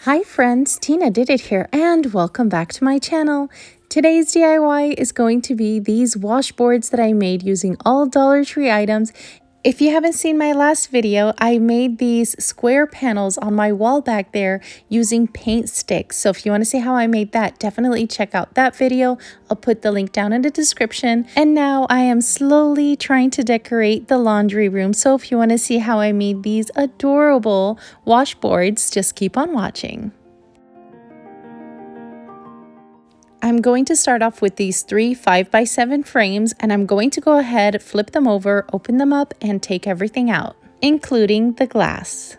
Hi friends, Tina did it here and welcome back to my channel. Today's DIY is going to be these washboards that I made using all Dollar Tree items. If you haven't seen my last video, I made these square panels on my wall back there using paint sticks. So if you want to see how I made that, definitely check out that video. I'll put the link down in the description. And now I am slowly trying to decorate the laundry room. So if you want to see how I made these adorable washboards, just keep on watching. I'm going to start off with these 3 5x7 frames, and I'm going to go ahead, flip them over, open them up, and take everything out, including the glass.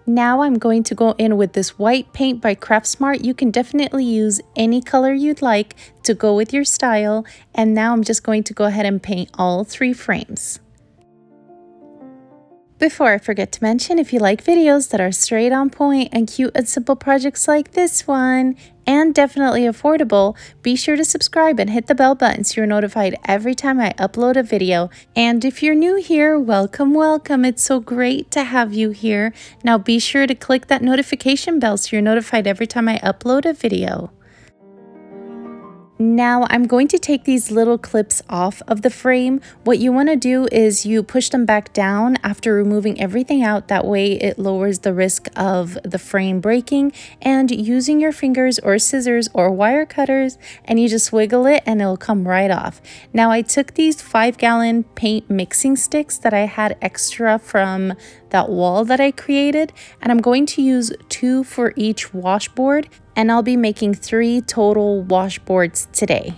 Now I'm going to go in with this white paint by Craftsmart. You can definitely use any color you'd like to go with your style. And now I'm just going to go ahead and paint all 3 frames. Before I forget to mention, if you like videos that are straight on point and cute and simple projects like this one, and definitely affordable, be sure to subscribe and hit the bell button so you're notified every time I upload a video. And if you're new here, welcome, welcome. It's so great to have you here. Now be sure to click that notification bell so you're notified every time I upload a video. Now I'm going to take these little clips off of the frame. What you want to do is you push them back down after removing everything out. That way it lowers the risk of the frame breaking, and using your fingers or scissors or wire cutters, and you just wiggle it and it'll come right off. Now I took these 5-gallon paint mixing sticks that I had extra from that wall that I created, and I'm going to use 2 for each washboard, and I'll be making 3 total washboards today.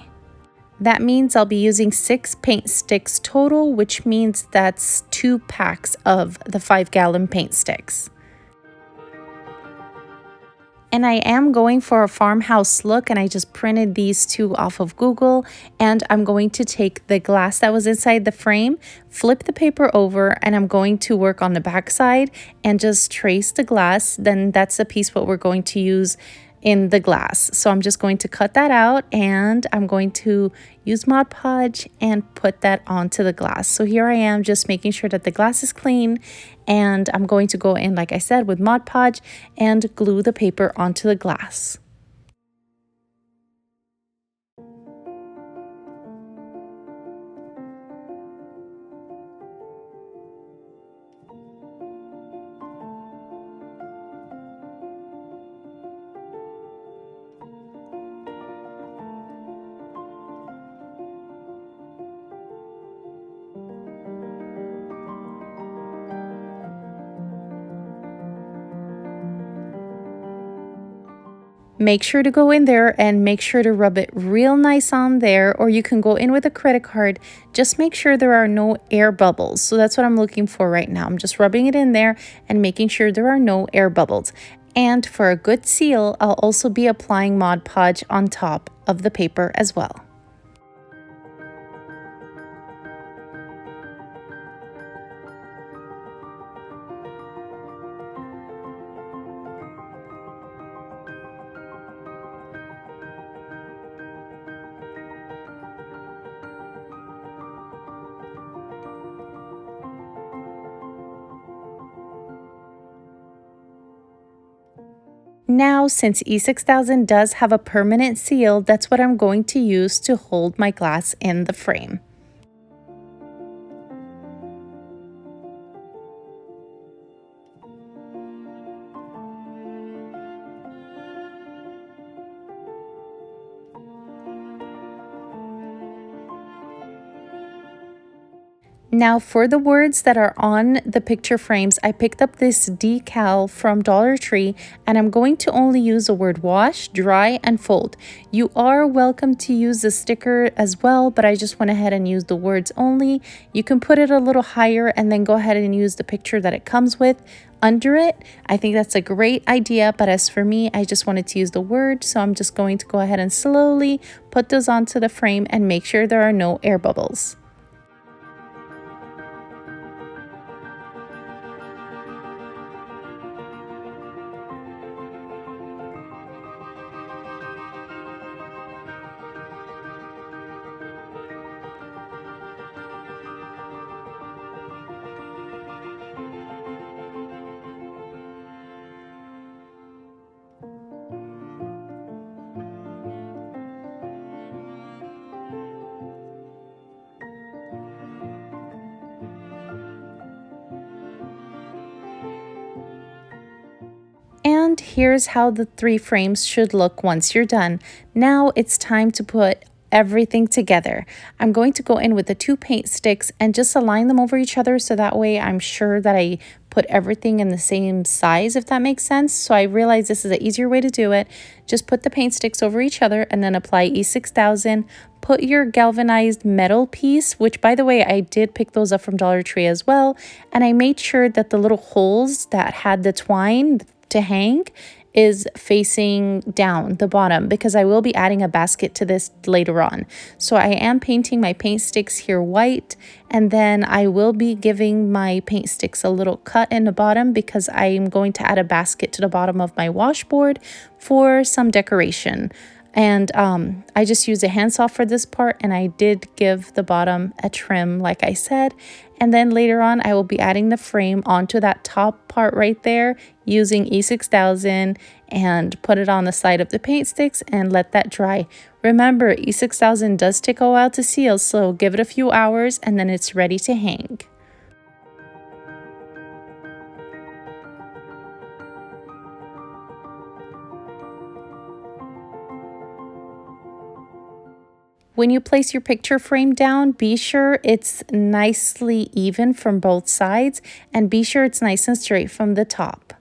That means I'll be using 6 paint sticks total, which means that's 2 packs of the 5-gallon paint sticks. And I am going for a farmhouse look, and I just printed these 2 off of Google. And I'm going to take the glass that was inside the frame, flip the paper over, and I'm going to work on the back side and just trace the glass. Then that's the piece what we're going to use in the glass. So I'm just going to cut that out, and I'm going to use Mod Podge and put that onto the glass. So here I am just making sure that the glass is clean, and I'm going to go in, like I said, with Mod Podge and glue the paper onto the glass. Make sure to go in there and make sure to rub it real nice on there, or you can go in with a credit card. Just make sure there are no air bubbles. So that's what I'm looking for right now. I'm just rubbing it in there and making sure there are no air bubbles. And for a good seal, I'll also be applying Mod Podge on top of the paper as well. Now, since E6000 does have a permanent seal, that's what I'm going to use to hold my glass in the frame. Now for the words that are on the picture frames, I picked up this decal from Dollar Tree, and I'm going to only use the word wash, dry, and fold. You are welcome to use the sticker as well, but I just went ahead and used the words only. You can put it a little higher and then go ahead and use the picture that it comes with under it. I think that's a great idea, but as for me, I just wanted to use the word, so I'm just going to go ahead and slowly put those onto the frame and make sure there are no air bubbles. And here's how the 3 frames should look once you're done. Now it's time to put everything together. I'm going to go in with the 2 paint sticks and just align them over each other so that way I'm sure that I put everything in the same size, if that makes sense. So I realized this is an easier way to do it. Just put the paint sticks over each other and then apply E6000. Put your galvanized metal piece, which by the way, I did pick those up from Dollar Tree as well. And I made sure that the little holes that had the twine to hang is facing down the bottom because I will be adding a basket to this later on. So I am painting my paint sticks here white, and then I will be giving my paint sticks a little cut in the bottom because I am going to add a basket to the bottom of my washboard for some decoration. And I just used a handsaw for this part, and I did give the bottom a trim like I said. And then later on I will be adding the frame onto that top part right there using E6000 and put it on the side of the paint sticks and let that dry. Remember, E6000 does take a while to seal, so give it a few hours and then it's ready to hang. When you place your picture frame down, be sure it's nicely even from both sides and be sure it's nice and straight from the top.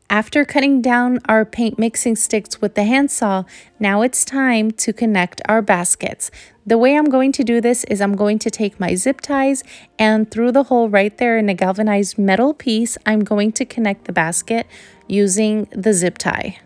After cutting down our paint mixing sticks with the handsaw, now it's time to connect our baskets. The way I'm going to do this is I'm going to take my zip ties and through the hole right there in the galvanized metal piece, I'm going to connect the basket using the zip tie.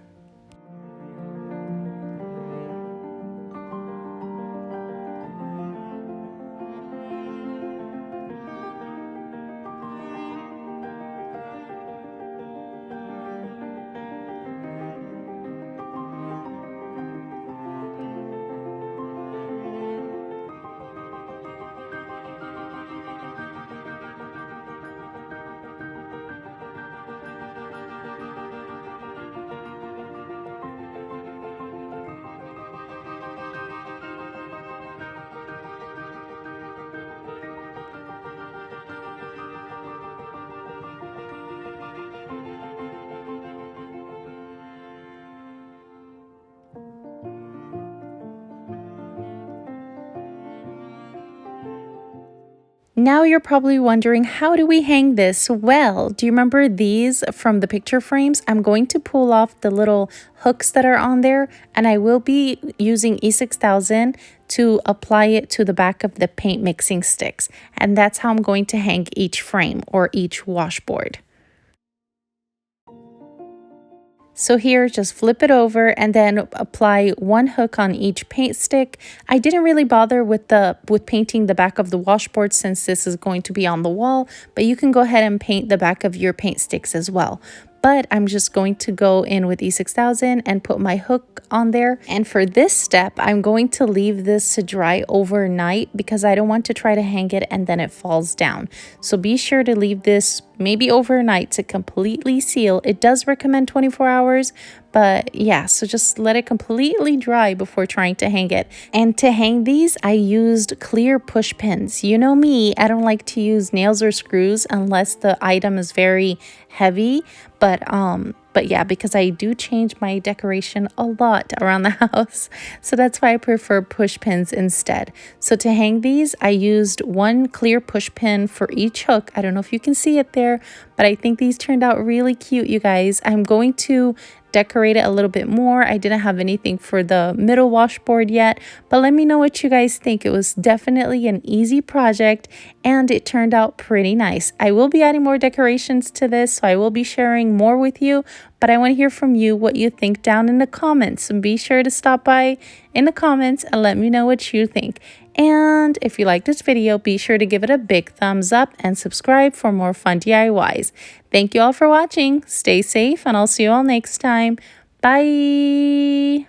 Now you're probably wondering, how do we hang this? Well, do you remember these from the picture frames? I'm going to pull off the little hooks that are on there, and I will be using E6000 to apply it to the back of the paint mixing sticks. And that's how I'm going to hang each frame or each washboard. So here, just flip it over and then apply 1 hook on each paint stick. I didn't really bother with painting the back of the washboard since this is going to be on the wall, but you can go ahead and paint the back of your paint sticks as well. But I'm just going to go in with E6000 and put my hook on there. And for this step, I'm going to leave this to dry overnight because I don't want to try to hang it and then it falls down. So be sure to leave this maybe overnight to completely seal. It does recommend 24 hours, but yeah, so just let it completely dry before trying to hang it. And to hang these, I used clear push pins. You know me, I don't like to use nails or screws unless the item is very heavy, but yeah, because I do change my decoration a lot around the house, so that's why I prefer push pins instead. So to hang these, I used 1 clear push pin for each hook. I don't know if you can see it there, but I think these turned out really cute, you guys. I'm going to decorate it a little bit more. I didn't have anything for the middle washboard yet, but let me know what you guys think. It was definitely an easy project and it turned out pretty nice. I will be adding more decorations to this, so I will be sharing more with you, but I want to hear from you what you think down in the comments. And be sure to stop by in the comments and let me know what you think. And if you like this video, be sure to give it a big thumbs up and subscribe for more fun DIYs. Thank you all for watching. Stay safe and I'll see you all next time. Bye.